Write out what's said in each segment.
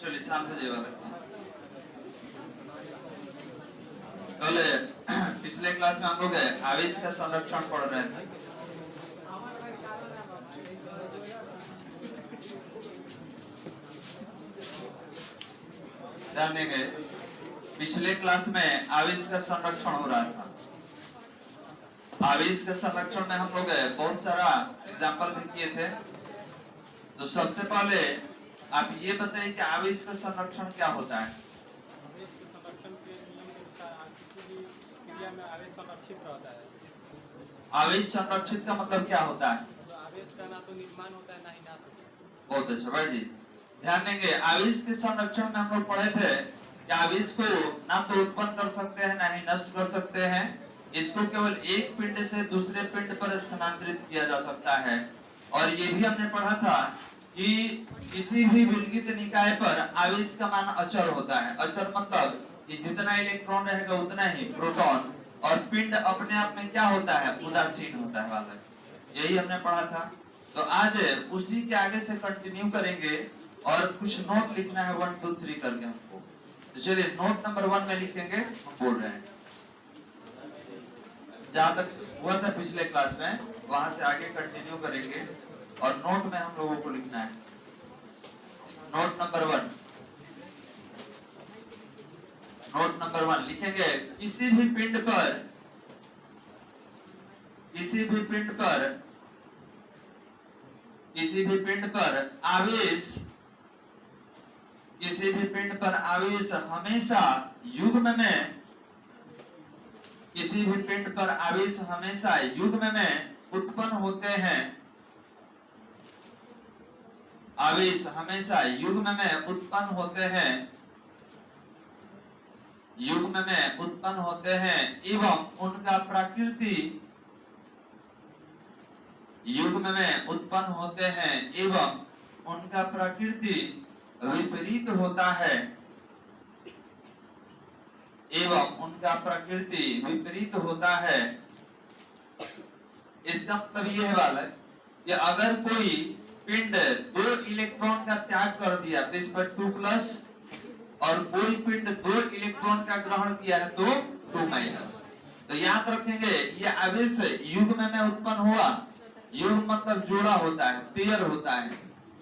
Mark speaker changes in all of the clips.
Speaker 1: चलिए शांत हो जाइए। कल पिछले क्लास में हम लोग आवेश का संरक्षण पढ़ रहे थे। ध्यान देंगे, पिछले क्लास में आवेश का संरक्षण हो रहा था। आवेश के संरक्षण में हम लोग बहुत सारा एग्जाम्पल भी किए थे। तो सबसे पहले आप ये बताइए कि आवेश का संरक्षण क्या होता है। आवेश संरक्षित का मतलब क्या होता है?
Speaker 2: तो आवेश का ना तो निर्माण होता है ना ही नाश होता है।
Speaker 1: बहुत अच्छा भाई जी, ध्यान देंगे। आवेश के संरक्षण में हम लोग पढ़े थे कि आवेश को ना तो उत्पन्न कर सकते हैं ना ही नष्ट कर सकते हैं। इसको केवल एक पिंड से दूसरे पिंड पर स्थानांतरित किया जा सकता है। और ये भी हमने पढ़ा था कि किसी भी विलगित निकाय पर आवेश का मान अचर होता है। अचर मतलब कि जितना इलेक्ट्रॉन रहेगा उतना ही प्रोटॉन, और पिंड अपने आप में क्या होता है, उदासीन होता है बालक। यही हमने पढ़ा था। तो आज उसी के आगे से कंटिन्यू करेंगे और कुछ नोट लिखना है 1 2 3 करके हमको। तो चलिए नोट नंबर 1 में लिखेंगे, हम बोल रहे हैं जहां तक हुआ था पिछले क्लास में वहां से आगे कंटिन्यू करेंगे। और नोट में हम लोगों को लिखना है नोट नंबर 1। नोट नंबर 1 लिखेंगे, किसी भी पिंड पर आवेश हमेशा युग्म में उत्पन्न होते हैं। आवेश हमेशा युग्म में उत्पन्न होते हैं एवं उनका प्रकृति विपरीत होता है। इसका मतलब यह है बालक कि अगर कोई पिंड 2 इलेक्ट्रॉन का त्याग कर दिया तो इस पर 2+, और कोई पिंड 2 इलेक्ट्रॉन का ग्रहण किया है तो 2-। तो याद रखेंगे ये आवेश युग्म में उत्पन्न हुआ। युग्म मतलब जोड़ा होता है, पेयर होता है।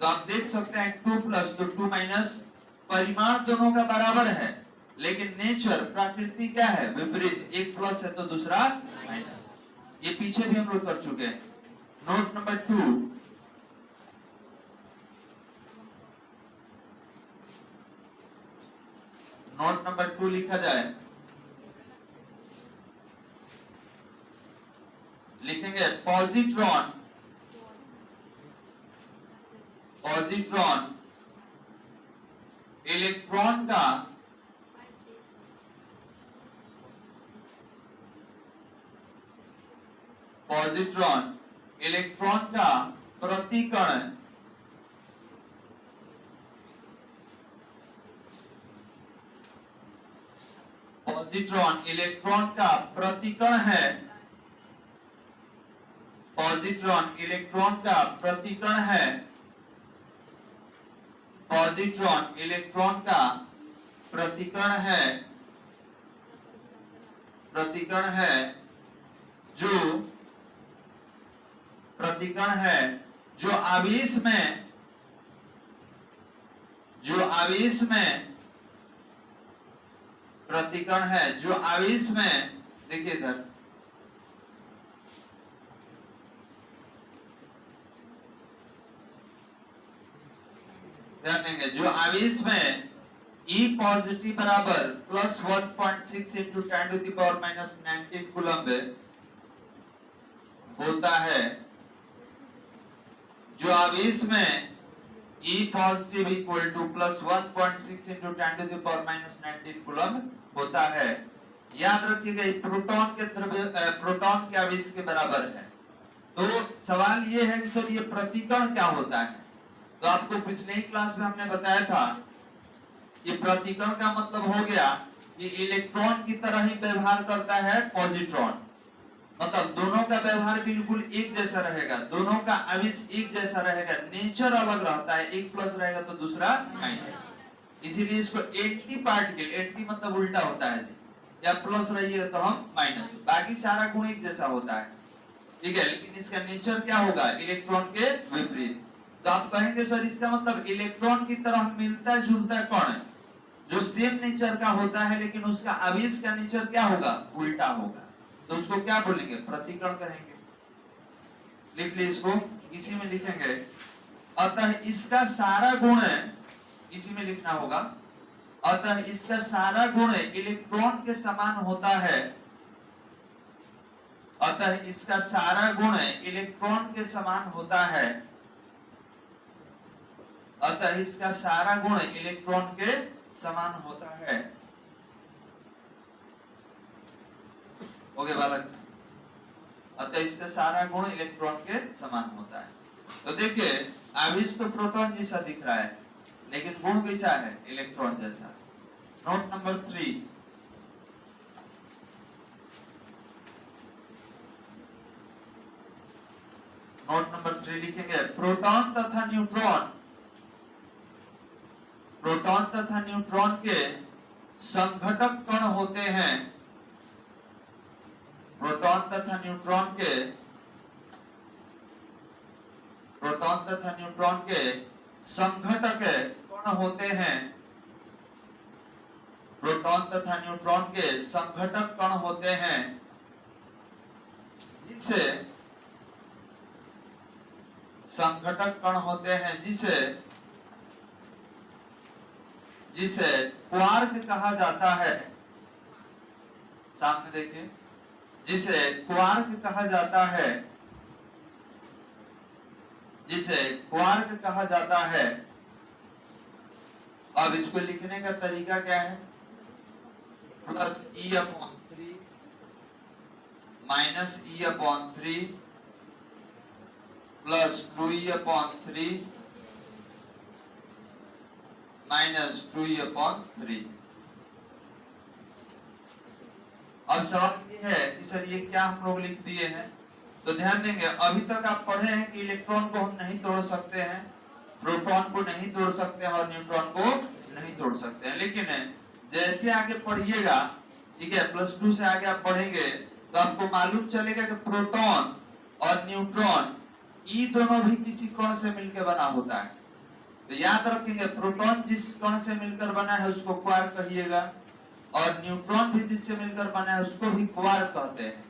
Speaker 1: तो आप देख सकते हैं 2+ तो 2-। परिमाण दोनों का बराबर है, लेकिन नेचर प्रकृति क्या है, विपरीत। एक प्लस है तो दूसरा माइनस। ये पीछे भी हम लोग कर चुके हैं। नोट नंबर 2, नोट नंबर 2 लिखा जाए, लिखेंगे पॉजिट्रॉन इलेक्ट्रॉन का प्रतिकण जो आवेश में देखिए इधर, ध्यान देंगे, जो आवेश में E पॉजिटिव बराबर +1.6 × 10⁻⁻19 कूलम्ब होता है। जो आवेश में E पॉजिटिव = +1.6 × 10⁻⁻19 कूलम्ब होता है। याद रखिएगा प्रोटॉन के आवेश के बराबर है। तो सवाल ये है कि सर ये प्रतिकण क्या होता है। तो आपको पिछले ही क्लास में हमने बताया था कि प्रतिकण का मतलब हो गया कि इलेक्ट्रॉन की तरह ही व्यवहार करता है पॉजिट्रॉन। मतलब दोनों का व्यवहार बिल्कुल एक जैसा रहेगा, दोनों का आवेश एक जैसा रहेगा, नेचर अलग रहता है। एक प्लस रहेगा तो दूसरा माइनस। इसीलिए इसको एंटी पार्टिकल, एंटी मतलब उल्टा होता है जी, या प्लस रहिएगा तो हम माइनस, बाकी सारा गुण एक जैसा होता है, ठीक है। लेकिन इसका नेचर क्या होगा, इलेक्ट्रॉन के विपरीत। तो आप कहेंगे सर इसका मतलब इलेक्ट्रॉन की तरह मिलता जुलता कौन है, जो सेम नेचर का होता है लेकिन उसका आवेश का नेचर क्या होगा, उल्टा होगा, तो उसको क्या बोलेंगे, प्रतिकण कहेंगे। लिख ली इसको, इसी में लिखेंगे, अतः इसका सारा गुण इसी में लिखना होगा, अतः इसका सारा गुण इलेक्ट्रॉन के समान होता है, अतः इसका सारा गुण इलेक्ट्रॉन के समान होता है, अतः इसका सारा गुण इलेक्ट्रॉन के समान होता है। ओके बालक, अतः इसका सारा गुण इलेक्ट्रॉन के समान होता है। तो देखिए आवेश तो प्रोटॉन जैसा दिख रहा है लेकिन गुण कैसा है, इलेक्ट्रॉन जैसा। नोट नंबर 3, नोट नंबर 3 लिखेंगे, प्रोटॉन तथा न्यूट्रॉन, प्रोटॉन तथा न्यूट्रॉन के संघटक कण होते हैं, प्रोटॉन तथा न्यूट्रॉन के, प्रोटॉन तथा न्यूट्रॉन के संघटक कण होते हैं, प्रोटॉन तथा न्यूट्रॉन के संघटक कण होते हैं, जिसे संघटक कण होते हैं जिसे जिसे क्वार्क कहा जाता है। सामने देखिए, जिसे क्वार्क कहा जाता है, जिसे क्वार्क कहा जाता है। अब इसको लिखने का तरीका क्या है, प्लस ई अपॉन 3 माइनस ई upon 3 plus 2e upon 3 minus 2e upon 3। अब सवाल ये है कि सर ये क्या हम लोग लिख दिए हैं, तो ध्यान देंगे अभी तक आप पढ़े हैं कि इलेक्ट्रॉन को हम नहीं तोड़ सकते हैं, प्रोटॉन को नहीं तोड़ सकते हैं और न्यूट्रॉन को नहीं तोड़ सकते हैं। लेकिन जैसे आगे पढ़िएगा, ठीक है, +2 से आगे आप पढ़ेंगे तो आपको मालूम चलेगा कि प्रोटॉन और न्यूट्रॉन ये दोनों भी किसी कण से मिलकर बना होता है। तो याद रखेंगे, प्रोटॉन जिस कण से मिलकर बना है उसको क्वार्क कहिएगा, और न्यूट्रॉन भी जिससे मिलकर बना है उसको भी क्वार्क कहते हैं।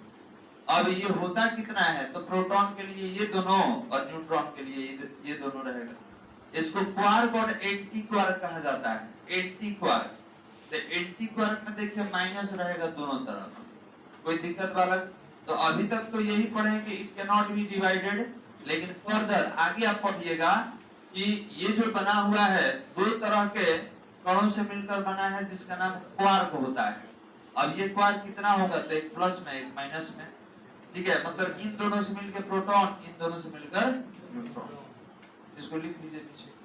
Speaker 1: अब ये होता कितना है, तो प्रोटॉन के लिए ये दोनों और न्यूट्रॉन के लिए ये दोनों रहेगा। इसको क्वार्क और एंटी क्वार्क कहा जाता है, एंटी क्वार्क। तो एंटी क्वार्क में देखिए माइनस रहेगा दोनों तरफ, कोई दिक्कत वाला। तो अभी तक तो यही पढ़े कि it can not be divided, लेकिन फर्दर आगे आप पढ़िएगा कि ये जो बना हुआ है दो तरह के कणों से मिलकर बना है जिसका नाम क्वार्क होता है। अब ये क्वार्क कितना होगा, तो एक प्लस में एक माइनस में, ठीक है, मतलब इन दोनों से मिलकर प्रोटॉन, इन दोनों से मिलकर न्यूट्रॉन। इसको लिख लीजिए पीछे।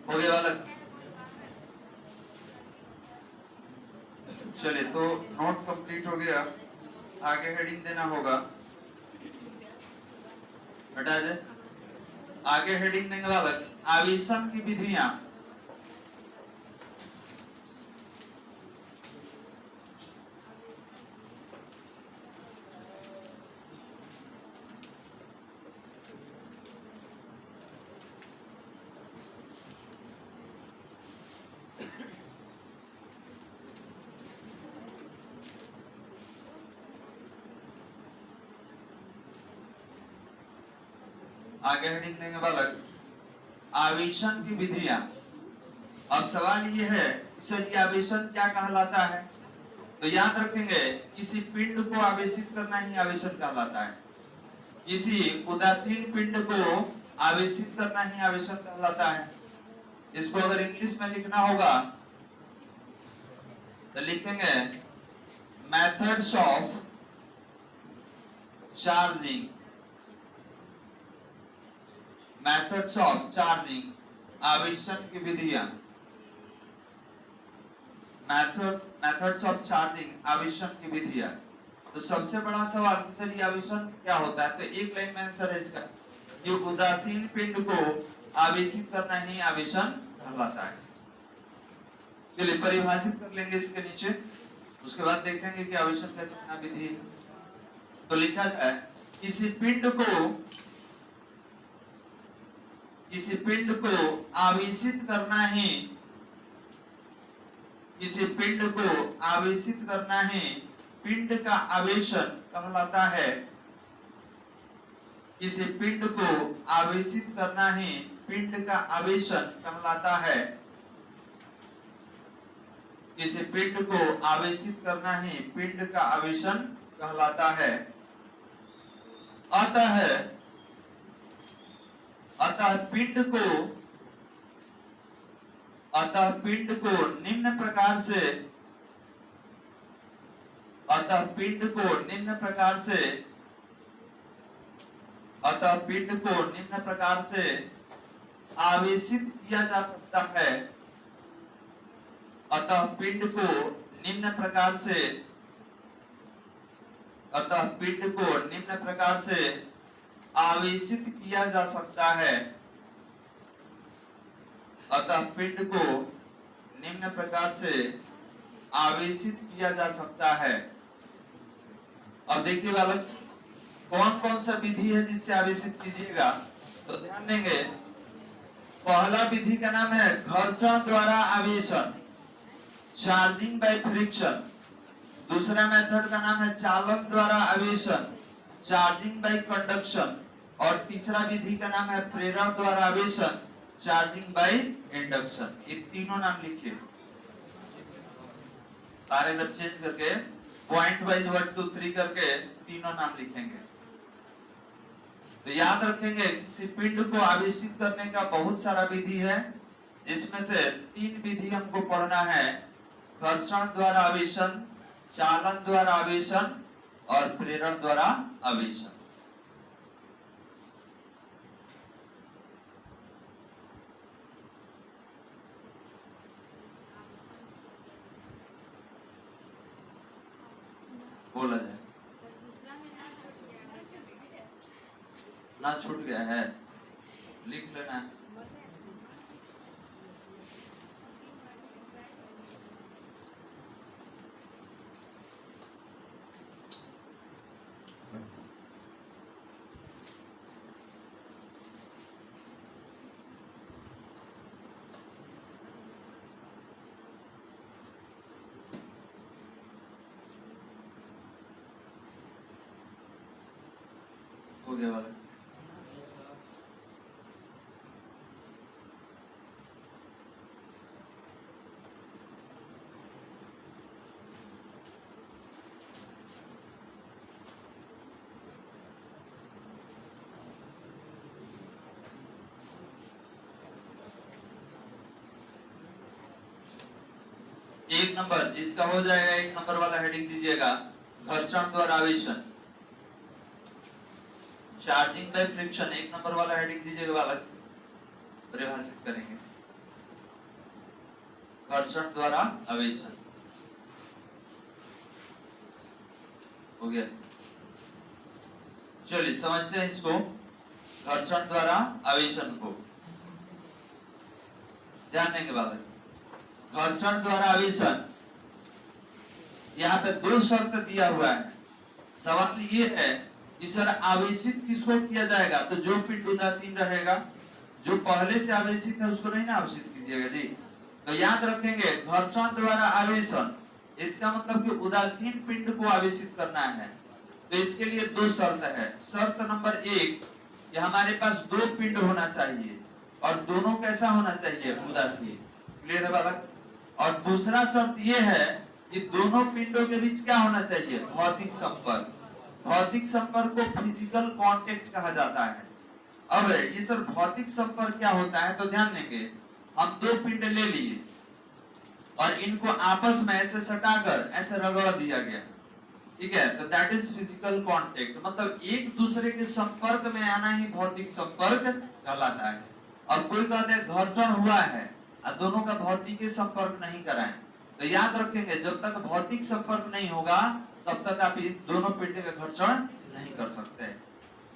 Speaker 1: हो गया बालक, चलिए तो नोट कंप्लीट हो गया, आगे हेडिंग देना होगा, हटा दे। आगे हेडिंग देंगे बालक, आवेशन की विधियां। आगे हेडिंग देंगे बालक, आवेशन की विधियां। अब सवाल ये है, सर ये आवेशन क्या कहलाता है, तो याद रखेंगे किसी पिंड को आवेशित करना ही आवेशन कहलाता है, किसी उदासीन पिंड को आवेशित करना ही आवेशन कहलाता है। इसको अगर इंग्लिश में लिखना होगा तो लिखेंगे methods of charging, methods of charging, आवेशन की विधियां, मेथड्स ऑफ चार्जिंग, आवेशन की विधियां। तो सबसे बड़ा सवाल कि सर आवेशन क्या होता है, तो एक लाइन में आंसर है इसका कि उदासीन पिंड को आवेशित करना ही आवेशन कहलाता है। चलिए परिभाषित कर लेंगे इसके नीचे, उसके बाद देखेंगे कि आवेशन का कितना विधि है। तो लिखा है किसी पिंड को आवेशित करना ही, किसी पिंड को आवेशित करना ही पिंड का आवेशन कहलाता है। किसी पिंड को आवेशित करना ही पिंड का आवेशन कहलाता है। किसी पिंड को आवेशित करना ही पिंड का आवेशन कहलाता है। अतः पिंड को निम्न प्रकार से आवेशित किया जा सकता है। अतः पिंड को निम्न प्रकार से आवेशित किया जा सकता है। अतः पिंड को निम्न प्रकार से आवेशित किया जा सकता है। अब देखिए बालक कौन कौन सा विधि है जिससे आवेशित कीजिएगा, तो ध्यान देंगे। पहला विधि का नाम है घर्षण द्वारा आवेशन, चार्जिंग बाय फ्रिक्शन। दूसरा मेथड का नाम है चालन द्वारा आवेशन, चार्जिंग बाय कंडक्शन। और तीसरा विधि का नाम है प्रेरण द्वारा आवेशन, चार्जिंग बाय इंडक्शन। ये तीनों नाम लिखिए, पैराग्राफ चेंज करके पॉइंट वाइज 1 2 3 करके तीनों नाम लिखेंगे। तो याद रखेंगे किसी पिंड को आवेशित करने का बहुत सारा विधि है, जिसमें से 3 विधि हमको पढ़ना है। घर्षण द्वारा आवेशन, चालन द्वारा आवेशन और प्रेरण द्वारा आवेशन। बोला जाए ना, छूट गया है, लिख लेना। हो गया वाला। एक नंबर जिसका हो जाएगा, 1 नंबर वाला हेडिंग दीजिएगा घर्षण द्वारा आवेशन, चार्जिंग बाय फ्रिक्शन। 1 नंबर वाला हेडिंग दीजिएगा बालक, परिभाषित करेंगे घर्षण द्वारा आवेशन। हो गया, चलिए समझते हैं इसको, घर्षण द्वारा आवेशन को। ध्यान देंगे बालक, घर्षण द्वारा आवेशन, यहाँ पे 2 शर्त दिया हुआ है। सवाल ये है कि सर आवेशित किसको किया जाएगा, तो जो पिंड उदासीन रहेगा, जो पहले से आवेशित है उसको नहीं ना आवेशित कीजिएगा जी। तो याद रखेंगे घर्षण द्वारा आवेशन, इसका मतलब कि उदासीन पिंड को आवेशित करना है। तो इसके लिए 2 शर्त है। शर्त नंबर 1 कि हमारे पास 2 पिंड होना चाहिए और दोनों कैसा होना चाहिए, उदासीन। क्लियर है बालक। और दूसरा शर्त ये है कि दोनों पिंडों के बीच क्या होना चाहिए, भौतिक संपर्क। भौतिक संपर्क को फिजिकल कांटेक्ट कहा जाता है। अब ये सर भौतिक संपर्क क्या होता है, तो ध्यान देंगे हम 2 पिंड ले लिए, और इनको आपस में ऐसे सटाकर ऐसे रगड़ दिया गया, ठीक है, तो दैट इज फिजिकल कांटेक्ट, मतलब एक दूसरे के संपर्क में आना ही भौतिक संपर्क कहलाता है। और कोई कहते हैं घर्षण हुआ है और दोनों का भौतिक संपर्क नहीं कराएं, तो याद रखेंगे जब तक भौतिक संपर्क नहीं होगा तब तक आप इस दोनों पिंड का घर्षण नहीं कर सकते।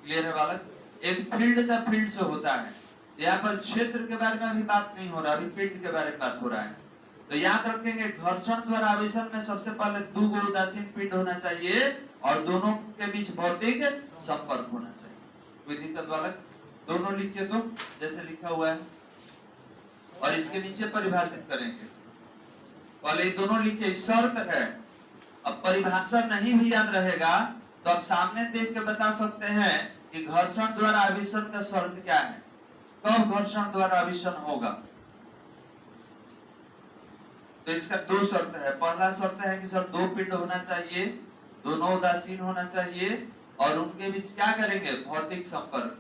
Speaker 1: क्लियर है बालक? एक फील्ड का फील्ड से होता है, यहाँ पर क्षेत्र के बारे में अभी बात नहीं हो रहा, अभी फील्ड के बारे में बात हो रहा है। तो याद रखेंगे घर्षण द्वारा आवेशन में सबसे पहले दो गो उदासीन पिंड होना चाहिए और दोनों के बीच भौतिक संपर्क होना चाहिए। कोई दिक्कत बालक? दोनों लिखिए तो जैसे लिखा हुआ है और इसके नीचे परिभाषित करेंगे। पहले ये दोनों लिखिए, शर्त है। अब परिभाषा नहीं भी याद रहेगा तो आप सामने देख के बता सकते हैं कि घर्षण द्वारा आवेशन का शर्त क्या है, कब घर्षण द्वारा आवेशन होगा। तो इसका दो शर्त है। पहला शर्त है कि सर दो पिंड होना चाहिए, दोनों उदासीन होना चाहिए और उनके बीच क्या करेंगे, भौतिक संपर्क।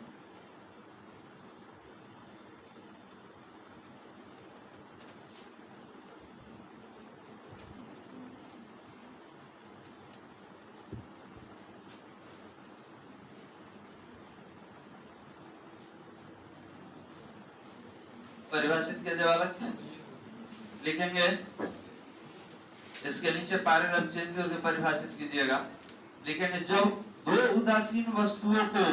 Speaker 1: परिभाषित कीजिए बालक, लिखेंगे इसके नीचे पैराग्राफ चेंज करके परिभाषित कीजिएगा। लिखेंगे जब दो उदासीन वस्तुओं को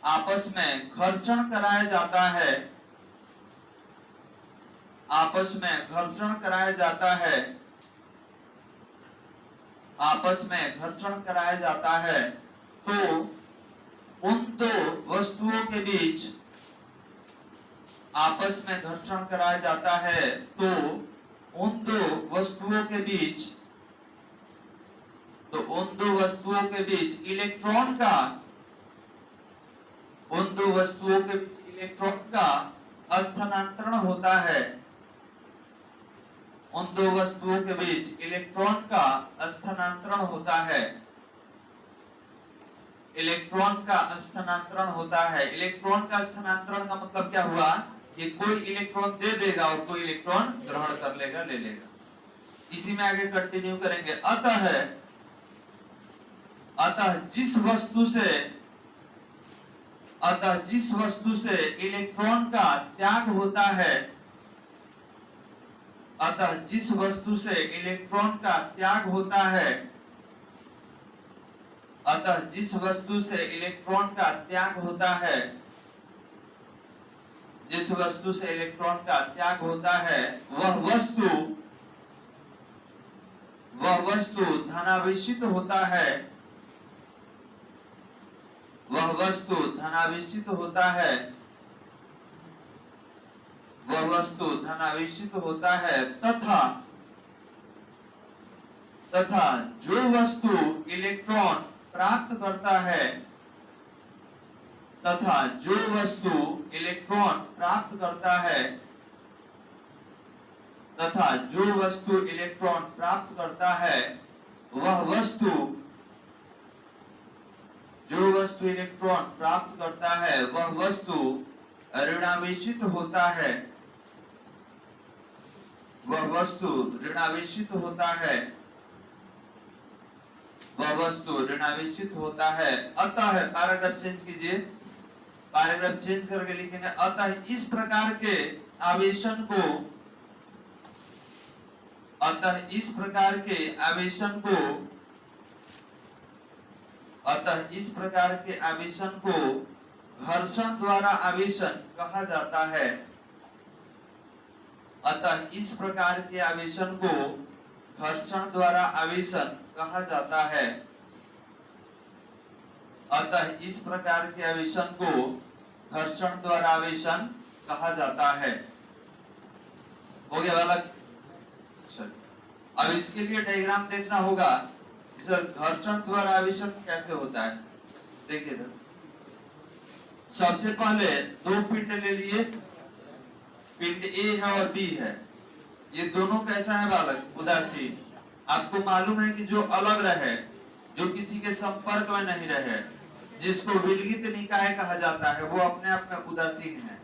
Speaker 1: आपस में घर्षण कराया जाता है, आपस में घर्षण कराया जाता है तो उन दो वस्तुओं के बीच आपस में घर्षण कराया जाता है तो उन दो वस्तुओं के बीच इलेक्ट्रॉन का स्थानांतरण होता है। उन दो वस्तुओं के बीच इलेक्ट्रॉन का स्थानांतरण होता है। इलेक्ट्रॉन का स्थानांतरण का स्थानांतरण का मतलब क्या हुआ कि कोई इलेक्ट्रॉन दे देगा और कोई इलेक्ट्रॉन ग्रहण कर लेगा, ले लेगा। इसी में आगे कंटिन्यू करेंगे। अतः जिस वस्तु से इलेक्ट्रॉन का त्याग होता है, वह वस्तु धनावेशित होता है। तथा जो वस्तु इलेक्ट्रॉन प्राप्त करता है, वह वस्तु ऋणावेशित होता है। अतः पैराग्राफ चेंज कीजिए, पैराग्राफ चेंज करके लिखेंगे अतः इस प्रकार के आवेशन को घर्षण द्वारा आवेशन कहा जाता है। हो गया बालक? अब इसके लिए डायग्राम देखना होगा सर घर्षण द्वारा आवेशन कैसे होता है। देखिए सबसे पहले दो पिंड ले लिए, पिंड ए है और बी है, ये दोनों कैसा है बालक? उदासीन। आपको मालूम है कि जो अलग रहे, जो किसी के संपर्क में नहीं रहे, जिसको विलगित निकाय कहा जाता है, वो अपने आप में उदासीन है।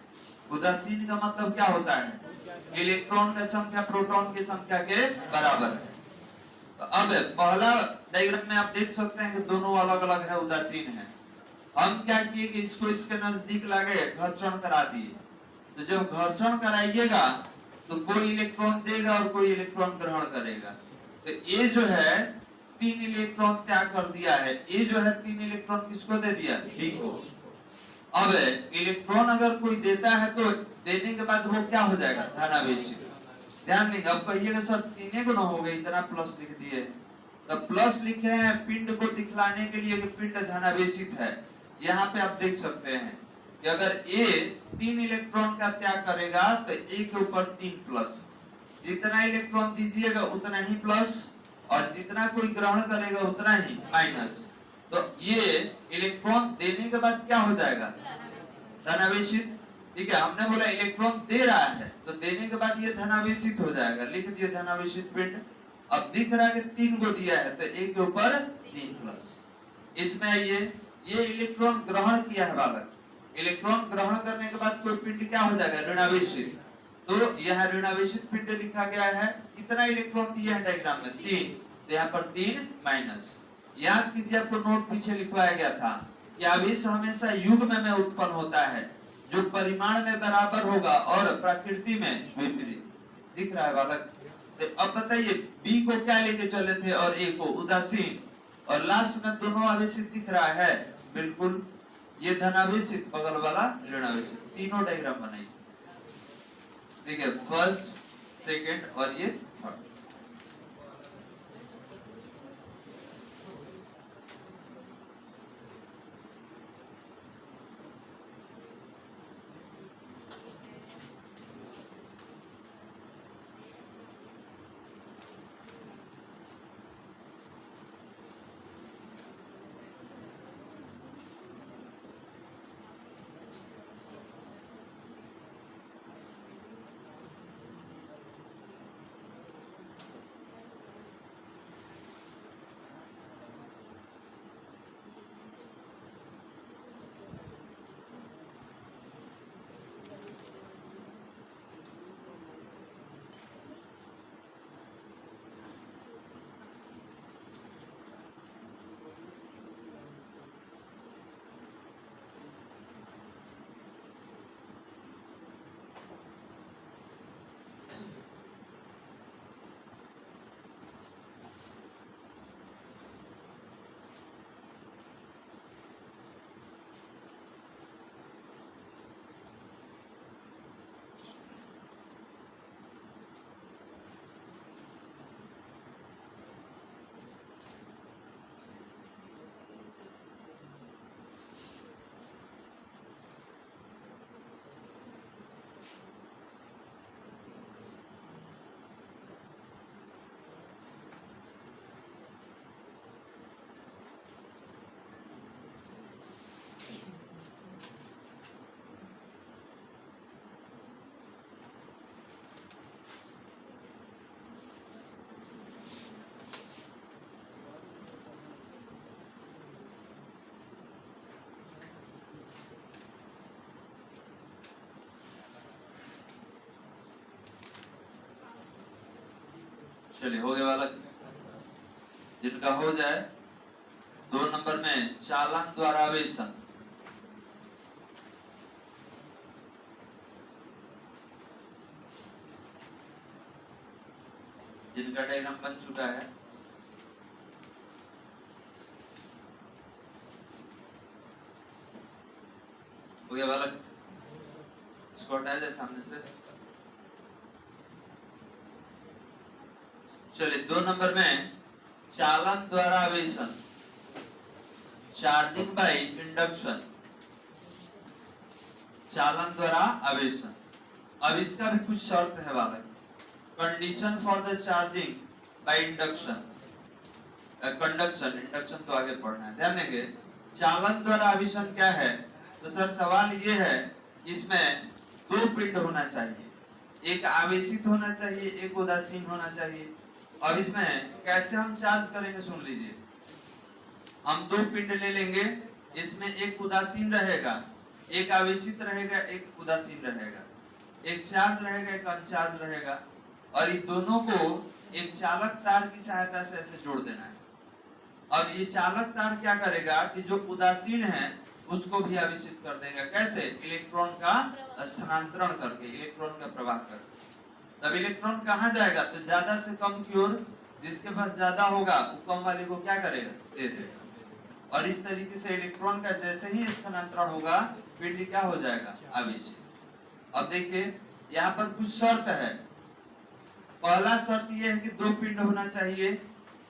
Speaker 1: उदासीन का मतलब क्या होता है? इलेक्ट्रॉन का संख्या प्रोटॉन की संख्या के बराबर है। तो अब पहला डायग्राम में आप देख सकते हैं कि दोनों अलग अलग है, उदासीन है। हम क्या किए कि इसको इसके नजदीक लाके घर्षण करा दिए। तो जब घर्षण कराइएगा तो कोई इलेक्ट्रॉन देगा और कोई इलेक्ट्रॉन ग्रहण करेगा। तो ये जो है 3 इलेक्ट्रॉन त्याग कर दिया है, ये जो है 3 इलेक्ट्रॉन किसको दे दिया? डी को। अब इलेक्ट्रॉन अगर कोई देता है तो देने के बाद वो क्या हो जाएगा? धनावेशित। ध्यान देंगे, अब कहिएगा सर 3 गुना हो गए, इतना प्लस लिख दिए। तो प्लस लिखे हैं पिंड को दिखलाने के लिए कि पिंड धनावेशित है। यहाँ पे आप देख सकते हैं कि अगर ए 3 इलेक्ट्रॉन का त्याग करेगा तो ए के ऊपर 3 प्लस, जितना इलेक्ट्रॉन दीजिएगा उतना ही प्लस, और जितना कोई ग्रहण करेगा उतना ही माइनस। तो ये इलेक्ट्रॉन देने के बाद क्या हो जाएगा? धनावेशित। ठीक है, हमने बोला इलेक्ट्रॉन दे रहा है तो देने के बाद ये धनावेशित हो जाएगा, लिख दिए धनावेशित पिंड। अब दिख रहा है कि 3 को दिया है तो ए के ऊपर 3 प्लस। इसमें ये इलेक्ट्रॉन ग्रहण किया है बालक। इलेक्ट्रॉन ग्रहण करने के बाद कोई पिंड क्या हो जाएगा? ऋणावेशित। तो यहाँ ऋणावेशित पिंड लिखा गया है। कितना इलेक्ट्रॉन दिया है डायग्राम में? 3। तो यहाँ पर 3 माइनस। याद कीजिए, आपको नोट पीछे लिखवाया गया था कि आवेश हमेशा युग्म में उत्पन्न होता है, जो परिमाण में बराबर होगा और प्रकृति में विपरीत। दिख रहा है बालक? तो अब बताइए बी को क्या लेके चले थे और ए को? उदासीन। और लास्ट में दोनों आवेशित दिख रहा है, बिल्कुल। ये धनावेशित, बगल वाला ऋणावेशित। तीनों डायग्राम बनाइए। ठीक है, फर्स्ट, सेकंड और ये थर्ड। चलिए, हो गया बालक? जिनका हो जाए 2 नंबर में चालन द्वारा आवेशन। जिनका डायग्राम बन चुका है, हो गया बालक? इसको हटाया जाए सामने से। चलिए, 2 नंबर में चालन द्वारा आवेशन, चार्जिंग बाय इंडक्शन। चालन द्वारा आवेशन। अब इसका भी कुछ शर्त है बालक। Condition for the charging by induction, conduction, induction तो आगे पढ़ना है, ध्यान देंगे। चालन द्वारा आवेशन क्या है? तो सर सवाल ये है, इसमें 2 पिंड होना चाहिए। एक आवेशित होना चाहिए, एक उदासीन होना चाहिए। अब इसमें कैसे हम चार्ज करेंगे सुन लीजिए। हम दो पिंड ले लेंगे, इसमें एक उदासीन रहेगा, एक आवेशित रहेगा, एक उदासीन रहेगा, एक चार्ज रहेगा, एक अनचार्ज रहेगा, और इन दोनों को एक चालक तार की सहायता से ऐसे जोड़ देना है। अब ये चालक तार क्या करेगा कि जो उदासीन है उसको भी आवेशित कर देगा। कैसे? इलेक्ट्रॉन का स्थानांतरण करके, इलेक्ट्रॉन का प्रवाह करके। तब इलेक्ट्रॉन कहाँ जाएगा? तो ज्यादा से कम की ओर, जिसके पास ज्यादा होगा वो कम वाले को क्या करेगा? दे देगा। और इस तरीके से इलेक्ट्रॉन का जैसे ही स्थानांतरण होगा पिंड क्या हो जाएगा? आवेशित। अब देखिए यहाँ पर कुछ शर्त है। पहला शर्त यह है कि दो पिंड होना चाहिए,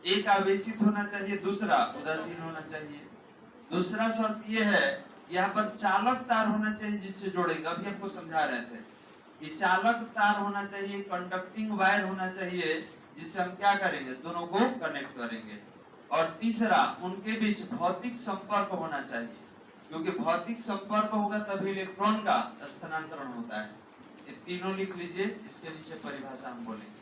Speaker 1: एक आवेशित होना चाहिए, दूसरा उदासीन होना चाहिए। दूसरा शर्त यह है यहाँ पर चालक तार होना चाहिए जिससे जोड़ेंगे। अभी आपको समझा रहे थे कि चालक तार होना चाहिए, कंडक्टिंग वायर होना चाहिए, जिससे हम क्या करेंगे? दोनों को कनेक्ट करेंगे। और तीसरा, उनके बीच भौतिक संपर्क होना चाहिए, क्योंकि भौतिक संपर्क होगा तभी इलेक्ट्रॉन का स्थानांतरण होता है। ये तीनों लिख लीजिए, इसके नीचे परिभाषा हम बोलेंगे।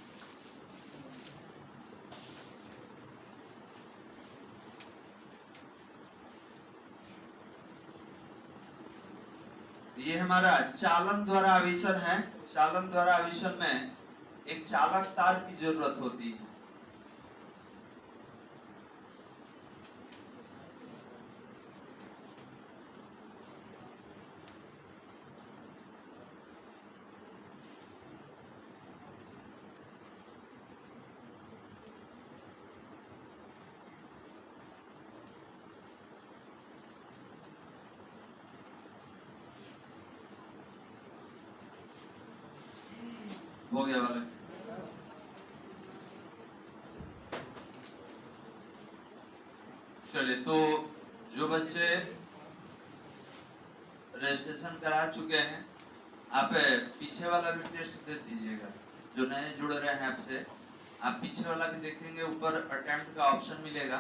Speaker 1: ये हमारा चालन द्वारा आवेशन है। चालन द्वारा आवेशन में एक चालक तार की जरूरत होती है। हो गया वाला। चलिए, तो जो बच्चे रजिस्ट्रेशन करा चुके हैं, आप पीछे वाला भी टेस्ट दे दीजिएगा। जो नए जुड़ रहे हैं आपसे, आप पीछे वाला भी देखेंगे, ऊपर अटेम्प्ट का ऑप्शन मिलेगा,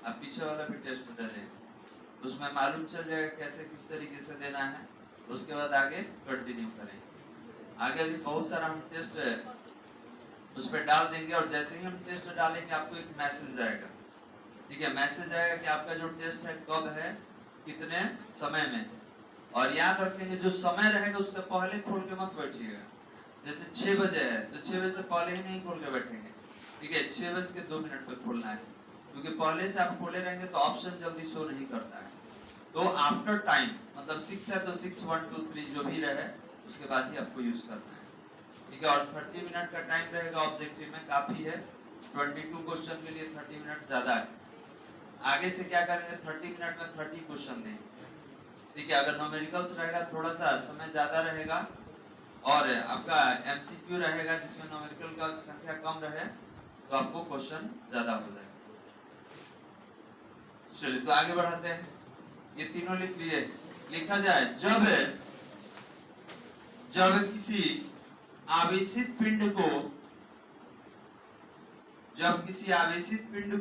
Speaker 1: आप पीछे वाला भी टेस्ट दे देंगे। उसमें मालूम चल जाएगा कैसे किस तरीके से देना है। उसके बाद आगे कंटिन्यू करेंगे। आगे भी बहुत सारा हम टेस्ट उस पर डाल देंगे, और जैसे ही हम टेस्ट डालेंगे आपको एक मैसेज आएगा। ठीक है, मैसेज आएगा कि आपका जो टेस्ट है कब है, कितने समय में। और याद रखेंगे जो समय रहेगा उसके पहले खोल के मत बैठिएगा। जैसे 6 बजे है तो 6 बजे से पहले ही नहीं खोल के बैठेंगे। ठीक है, 6:02 पे खोलना है, क्योंकि पहले से आप खोले रहेंगे तो ऑप्शन जल्दी शो नहीं करता है। तो आफ्टर टाइम, मतलब 6 है तो 6, 1, 2, 3 जो भी रहे उसके बाद ही आपको यूज करना है। ठीक है, और 30 मिनट का टाइम रहेगा ऑब्जेक्टिव में, काफी है। 22 क्वेश्चन के लिए 30 मिनट ज्यादा है। आगे से क्या करेंगे? 30 मिनट में 30 क्वेश्चन देंगे। ठीक है, अगर न्यूमेरिकल्स रहेगा थोड़ा सा समय ज्यादा रहेगा, और आपका एमसीक्यू रहेगा जिसमें न्यूमेरिकल का संख्या कम रहे तो आपको क्वेश्चन ज्यादा हो जाएगा। चलिए, तो आगे बढ़ाते हैं। ये तीनों लिख लिए। लिखा जाए, जब किसी आवेशित पिंड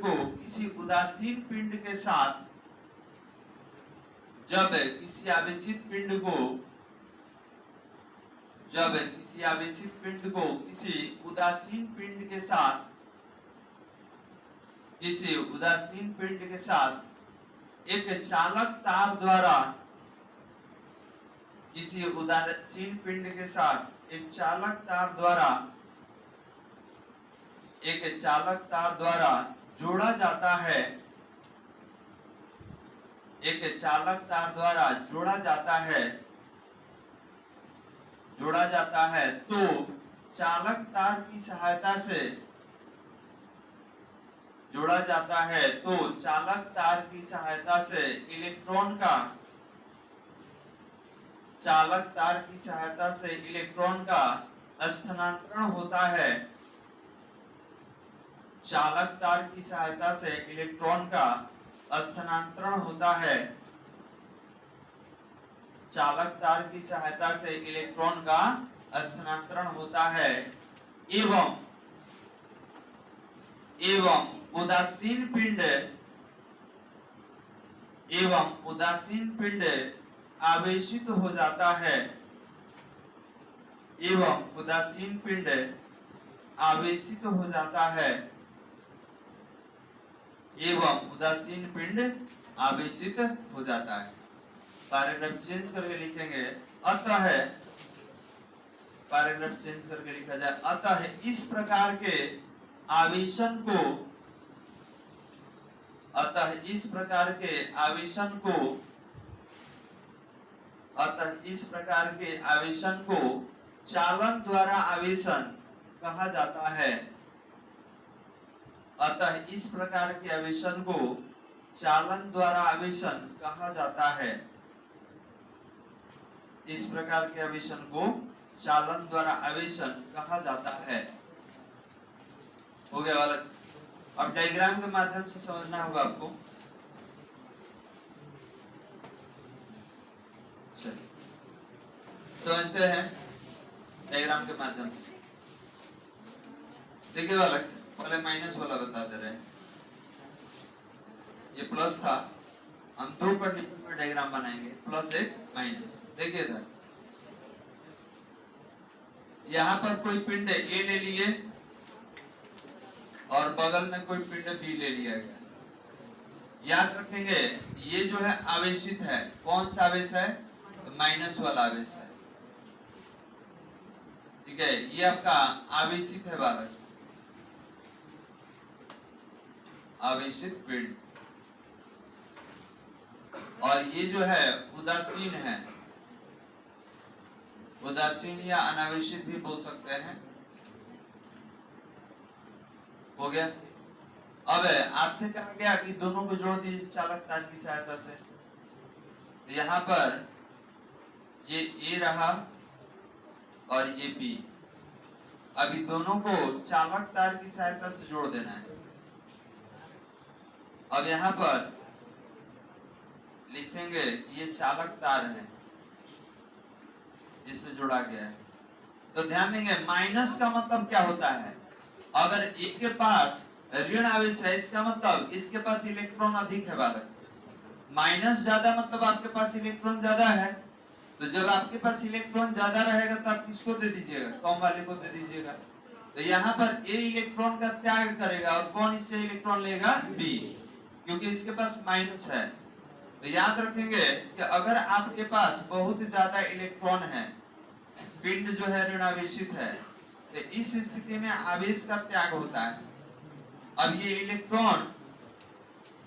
Speaker 1: को किसी उदासीन पिंड के साथ, जब किसी आवेशित पिंड को किसी उदासीन पिंड के साथ एक चालक तार द्वारा जोड़ा जाता है, तो चालक तार की सहायता से इलेक्ट्रॉन का स्थानांतरण होता है। चालक तार की सहायता से इलेक्ट्रॉन का स्थानांतरण होता है। चालक तार की सहायता से इलेक्ट्रॉन का स्थानांतरण होता है, एवं उदासीन पिंड आवेशित हो जाता है। एवं उदासीन पिंड आवेशित हो जाता है, एवं उदासीन पिंड आवेशित हो जाता है। पैराग्राफ चेंज करके लिखेंगे, अतः पैराग्राफ चेंज करके लिखा जाए, अतः इस प्रकार के आवेशन को, अतः इस प्रकार के आवेशन को, अतः इस प्रकार के आवेशन को चालन द्वारा आवेशन कहा जाता है। अतः इस प्रकार के आवेशन को चालन द्वारा आवेशन कहा जाता है। इस प्रकार के आवेशन को चालन द्वारा आवेशन कहा जाता है। हो गया वाला। अब डायग्राम के माध्यम से समझना होगा आपको। चलिए समझते हैं डायग्राम के माध्यम से। देखिए बालक, पहले माइनस वाला बता दे रहे हैं। ये प्लस था, हम दो कंडीशन पर डायग्राम बनाएंगे, प्लस एक माइनस। देखिए इधर, यहाँ पर कोई पिंड ए ले लिए और बगल में कोई पिंड बी ले लिया गया। याद रखेंगे ये जो है आवेशित है। कौन सा आवेश है? माइनस वाला आवेश है। ठीक है, ये आपका आवेशित है बालक, आवेशित पिंड। और ये जो है उदासीन है, उदासीन या अनावेशित भी बोल सकते हैं। हो गया। अब आपसे कहा गया कि दोनों को जोड़ दीजिए चालक तार की सहायता से। तो यहाँ पर ये ए रहा और ये बी। अभी दोनों को चालक तार की सहायता से जोड़ देना है। अब यहाँ पर लिखेंगे ये चालक तार है जिससे जोड़ा गया है। तो ध्यान देंगे, माइनस का मतलब क्या होता है? अगर एक के पास ऋण आवेश है, इसका मतलब इसके पास इलेक्ट्रॉन अधिक है बालक। माइनस ज्यादा मतलब आपके पास इलेक्ट्रॉन ज्यादा है। तो जब आपके पास इलेक्ट्रॉन ज्यादा रहेगा तो आप किसको दे दीजिएगा? कम वाले को दे दीजिएगा। तो यहाँ पर ए इलेक्ट्रॉन का त्याग करेगा और कौन इससे इलेक्ट्रॉन लेगा? बी, क्योंकि इसके पास माइनस है। तो याद रखेंगे कि अगर आपके पास बहुत ज्यादा इलेक्ट्रॉन है, पिंड जो है ऋणावेशित है, तो इस स्थिति में आवेश का त्याग होता है। अब ये इलेक्ट्रॉन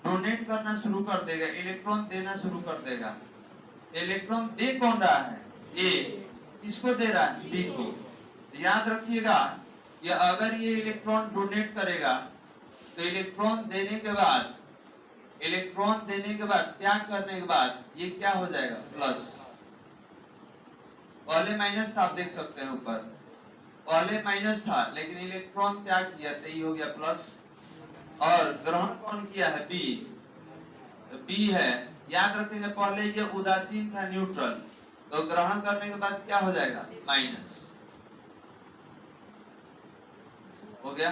Speaker 1: डोनेट करना शुरू कर देगा, इलेक्ट्रॉन देना शुरू कर देगा। इलेक्ट्रॉन दे कौन रहा है? ए। किसको दे रहा है? बी को। तो याद रखिएगा कि अगर ये इलेक्ट्रॉन डोनेट करेगा तो इलेक्ट्रॉन देने के बाद, इलेक्ट्रॉन देने के बाद, त्याग करने के बाद ये क्या हो जाएगा? प्लस। पहले माइनस था, आप देख सकते हैं ऊपर, पहले माइनस था लेकिन इलेक्ट्रॉन त्याग किया तो ये हो गया प्लस। और ग्रहण कौन किया है? बी। बी है। याद रखेंगे पहले ये उदासीन था, न्यूट्रल, तो ग्रहण करने के बाद क्या हो जाएगा? माइनस। हो गया।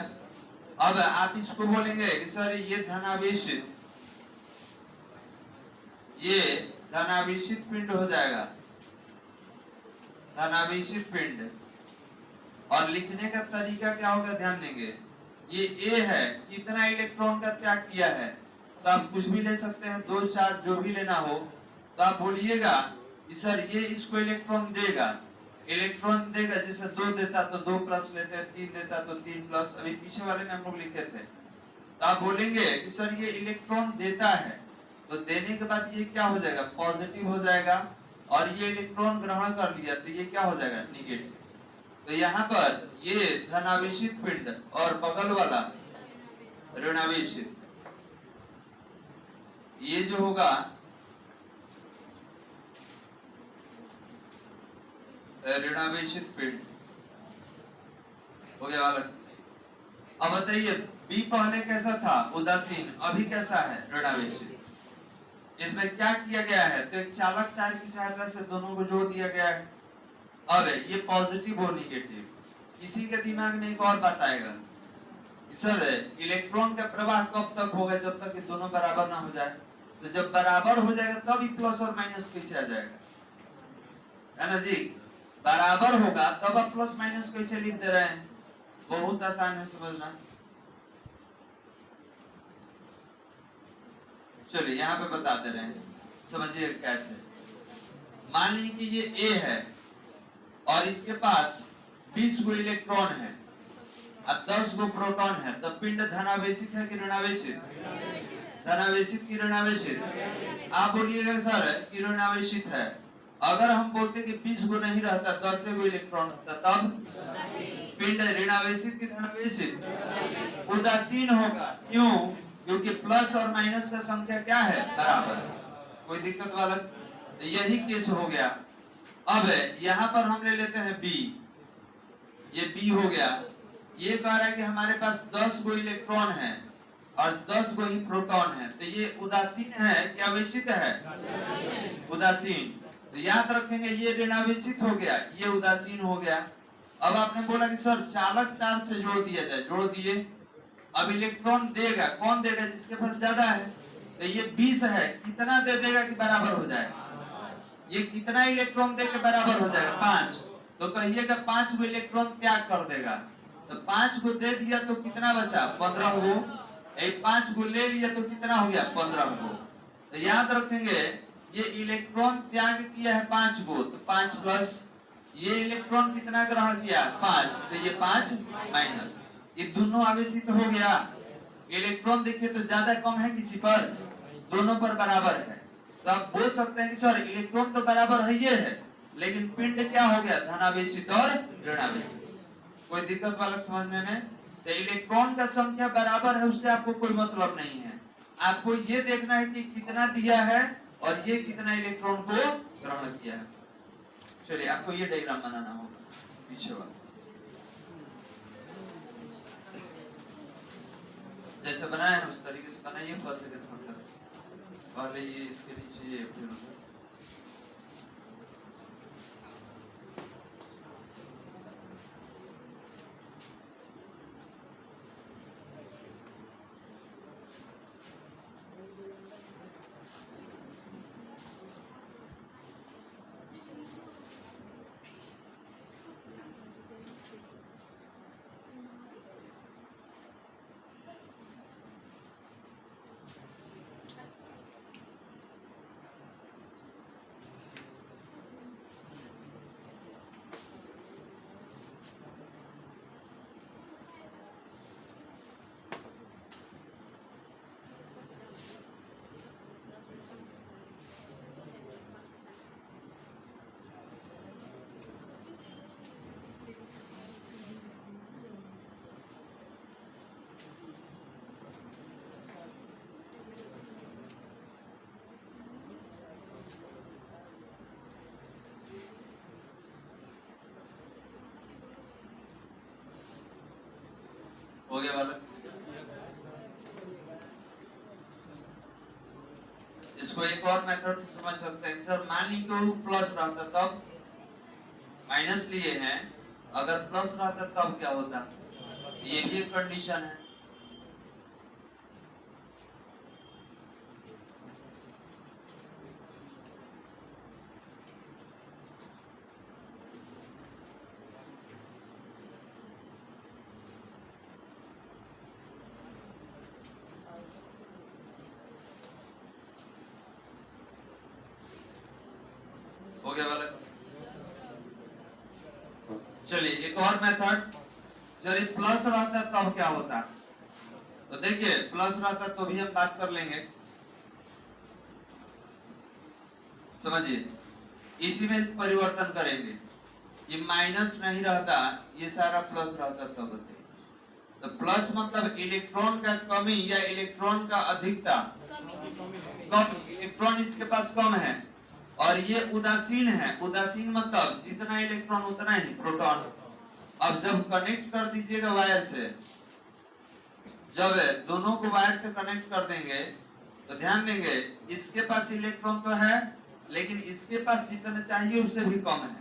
Speaker 1: अब आप इसको बोलेंगे कि सर ये धनावेशित, ये धनावेशित पिंड हो जाएगा, धनावेशित पिंड। और लिखने का तरीका क्या होगा? ध्यान देंगे, ये ए है, कितना इलेक्ट्रॉन का त्याग किया है, तो आप कुछ भी ले सकते हैं, 2 4 जो भी लेना हो। तो आप बोलिएगा सर ये इसको इलेक्ट्रॉन देगा, इलेक्ट्रॉन देगा, जैसे 2 देता तो 2 प्लस लेते हैं, 3 देता तो 3 प्लस। अभी पीछे वाले में हम लोग लिखे थे। तो आप बोलेंगे कि सर ये इलेक्ट्रॉन देता है, तो देने के बाद ये क्या हो जाएगा? पॉजिटिव हो जाएगा। और ये इलेक्ट्रॉन ग्रहण कर लिया तो ये क्या हो जाएगा? निगेटिव। तो यहाँ पर ये धनावेशित पिंड और बगल वाला ऋणावेशित, ये जो होगा ऋणावेशित पिंड हो गया वाला। अब बताइए बी पहले कैसा था? उदासीन। अभी कैसा है? ऋणावेशित। इसमें क्या किया गया है? तो एक चालक तार की सहायता से दोनों को जोड़ दिया गया है। अब ये पॉजिटिव और निगेटिव। किसी के दिमाग में एक और बात आएगा, सर इलेक्ट्रॉन का प्रवाह कब तक होगा? जब तक कि दोनों बराबर ना हो जाए। तो जब बराबर हो जाएगा तब ही प्लस और माइनस कैसे आ जाएगा, है ना जी? बराबर होगा तब आप प्लस माइनस कैसे लिख दे रहे हैं? बहुत आसान है समझना। चलिए यहाँ पे बता दे रहे हैं, समझिए कैसे। मान लीजिए कि ये ए है और इसके पास 20 गो इलेक्ट्रॉन है और 10 गो प्रोटॉन है, तो पिंड धनावेशित है कि ऋणावेशित? धनावेशित की ऋणावेशित? आप बोलिएगा सर कि ऋणावेशित है। अगर हम बोलते कि 20 गो नहीं रहता, 10 गो इलेक्ट्रॉन होता, तब पिंड ऋणावेशित की धनावेशित? उदासीन होगा। क्यों? क्योंकि प्लस और माइनस का संख्या क्या है? बराबर। कोई दिक्कत वाला? तो यही केस हो गया। अब यहाँ पर हम ले लेते हैं बी, ये बी हो गया। ये कह रहा है कि हमारे पास 10 गो इलेक्ट्रॉन है और 10 गो ही प्रोटॉन है, तो ये उदासीन है क्या आवेशित है? उदासीन। तो याद रखेंगे ये ऋणावेशित हो गया, ये उदासीन हो गया। अब आपने बोला कि सर चालक तार से जोड़ दिया जाए, जोड़ दिए। अब इलेक्ट्रॉन देगा, कौन देगा? जिसके पास ज्यादा है। तो ये 20 है, कितना दे देगा कि बराबर हो जाए? ये कितना इलेक्ट्रॉन दे के बराबर हो जाएगा? 5। तो कहिएगा 5 गो इलेक्ट्रॉन त्याग कर देगा। तो 5 गो दे दिया तो कितना बचा? 15 गो। 5 गो ले लिया तो कितना हो गया? 15 गो। तो याद रखेंगे ये इलेक्ट्रॉन त्याग किया है 5 गो, तो 5 प्लस ये इलेक्ट्रॉन कितना ग्रहण किया? 5, तो ये 5 माइनस। ये दोनों आवेशित हो गया। इलेक्ट्रॉन देखिए तो ज्यादा कम है किसी पर? दोनों पर बराबर है। तो आप बोल सकते हैं कि सर इलेक्ट्रॉन तो बराबर है ये है, लेकिन पिंड क्या हो गया? धनावेशित और ऋणावेशित। कोई दिक्कत वाला समझने में? तो इलेक्ट्रॉन का संख्या बराबर है उससे आपको कोई मतलब नहीं है। आपको ये देखना है कि कितना दिया है और ये कितना इलेक्ट्रॉन को ग्रहण किया है। चलिए आपको ये डायग्राम बनाना होगा पीछे वाला, जैसे बनाए हैं उस तरीके से बनाइए। फर्स्ट सेकंड मतलब पहले ये इसके नीचे ये फिर हो गया वाला। इसको एक और मेथड से समझ सकते हैं। सर मान लीजिए वो प्लस रहता तब माइनस लिए हैं, अगर प्लस रहता तब क्या होता? ये भी एक कंडीशन है। हो गया वाला। चलिए एक और मेथड, चलिए प्लस रहता तब क्या होता? तो देखिए प्लस रहता तो भी हम बात कर लेंगे, समझिए। इसी में परिवर्तन करेंगे। ये माइनस नहीं रहता, ये सारा प्लस रहता तब बताइए। तो प्लस मतलब इलेक्ट्रॉन का कमी या इलेक्ट्रॉन का अधिकता? कम। इलेक्ट्रॉन इसके पास कम है और ये उदासीन है। उदासीन मतलब जितना इलेक्ट्रॉन उतना ही प्रोटॉन। अब जब कनेक्ट कर दीजिएगा वायर से, जब दोनों को वायर से कनेक्ट कर देंगे तो ध्यान देंगे इसके पास इलेक्ट्रॉन तो है, लेकिन इसके पास जितना चाहिए उससे भी कम है,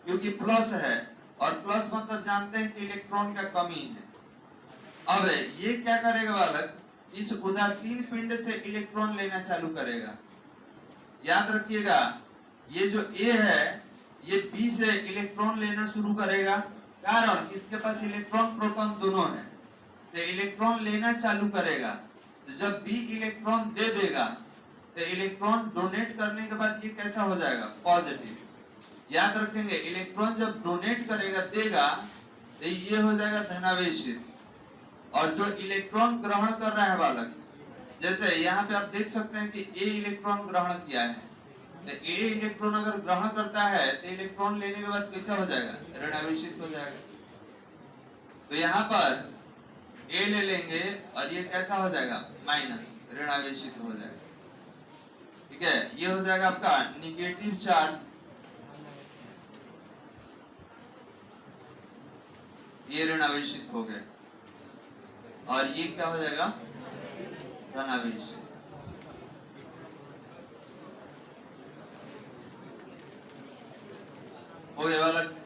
Speaker 1: क्योंकि प्लस है और प्लस मतलब जानते हैं कि इलेक्ट्रॉन का कमी है। अब ये क्या करेगा बालक? इस उदासीन पिंड से इलेक्ट्रॉन लेना चालू करेगा। याद रखिएगा ये जो ए है ये बी से इलेक्ट्रॉन लेना शुरू करेगा, कारण इसके पास इलेक्ट्रॉन प्रोटॉन दोनों है, तो इलेक्ट्रॉन लेना चालू करेगा। तो जब बी इलेक्ट्रॉन दे देगा तो इलेक्ट्रॉन डोनेट करने के बाद ये कैसा हो जाएगा, पॉजिटिव। याद रखेंगे इलेक्ट्रॉन जब डोनेट करेगा देगा तो ये हो जाएगा धनावेशित, और जो इलेक्ट्रॉन ग्रहण कर रहा है बालक, जैसे यहाँ पे आप देख सकते हैं कि ए इलेक्ट्रॉन ग्रहण किया है, तो ए इलेक्ट्रॉन अगर ग्रहण करता है तो इलेक्ट्रॉन लेने के बाद कैसा हो जाएगा, ऋणावेशित हो जाएगा। तो यहाँ पर ए ले लेंगे और ये कैसा हो जाएगा, माइनस, ऋणावेशित हो जाएगा। ठीक है, ये हो जाएगा आपका निगेटिव चार्ज, ये ऋणावेशित हो गया, और ये क्या हो जाएगा, धनावेशित। हो गया बालक,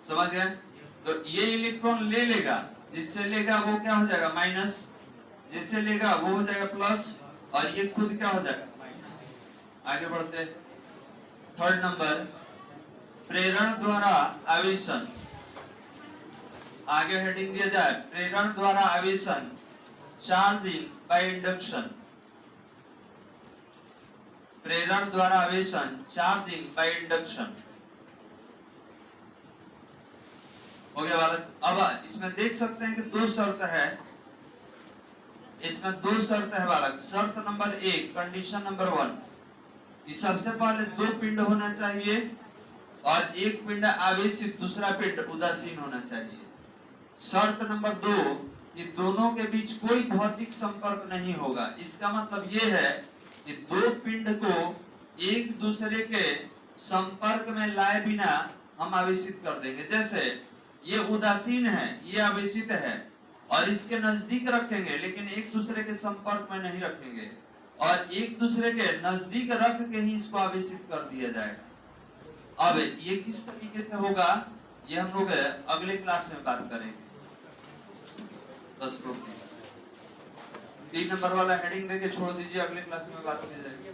Speaker 1: समझ गए? तो ये इलेक्ट्रॉन ले लेगा, जिससे लेगा वो क्या हो जाएगा, माइनस, जिससे लेगा वो हो जाएगा प्लस, और ये खुद क्या हो जाएगा, माइनस। आगे बढ़ते, थर्ड नंबर, प्रेरण द्वारा आवेशन। आगे हेडिंग दिया जाए, प्रेरण द्वारा आवेशन, चार्जिंग बाय इंडक्शन। प्रेरण द्वारा आवेशन, चार्जिंग बाय इंडक्शन। हो गया बालक। अब इसमें देख सकते हैं कि दो शर्त है, इसमें दो शर्त है बालक। शर्त नंबर 1, कंडीशन नंबर 1, कि सबसे पहले दो पिंड होना चाहिए और एक पिंड आवेशित, दूसरा पिंड उदासीन होना चाहिए। शर्त नंबर 2, कि दोनों के बीच कोई भौतिक संपर्क नहीं होगा। इसका मतलब ये है कि दो पिंड को एक दूसरे के संपर्क में लाए बिना हम आवेशित कर देंगे। जैसे ये उदासीन है, ये आवेशित है, और इसके नजदीक रखेंगे लेकिन एक दूसरे के संपर्क में नहीं रखेंगे, और एक दूसरे के नजदीक रख के ही इसको आवेशित कर दिया जाएगा। अब ये किस तरीके से होगा, ये हम लोग अगले क्लास में बात करेंगे। बस रोक दीजिए, 3 नंबर वाला हेडिंग देके छोड़ दीजिए, अगले क्लास में बात की जाएगी।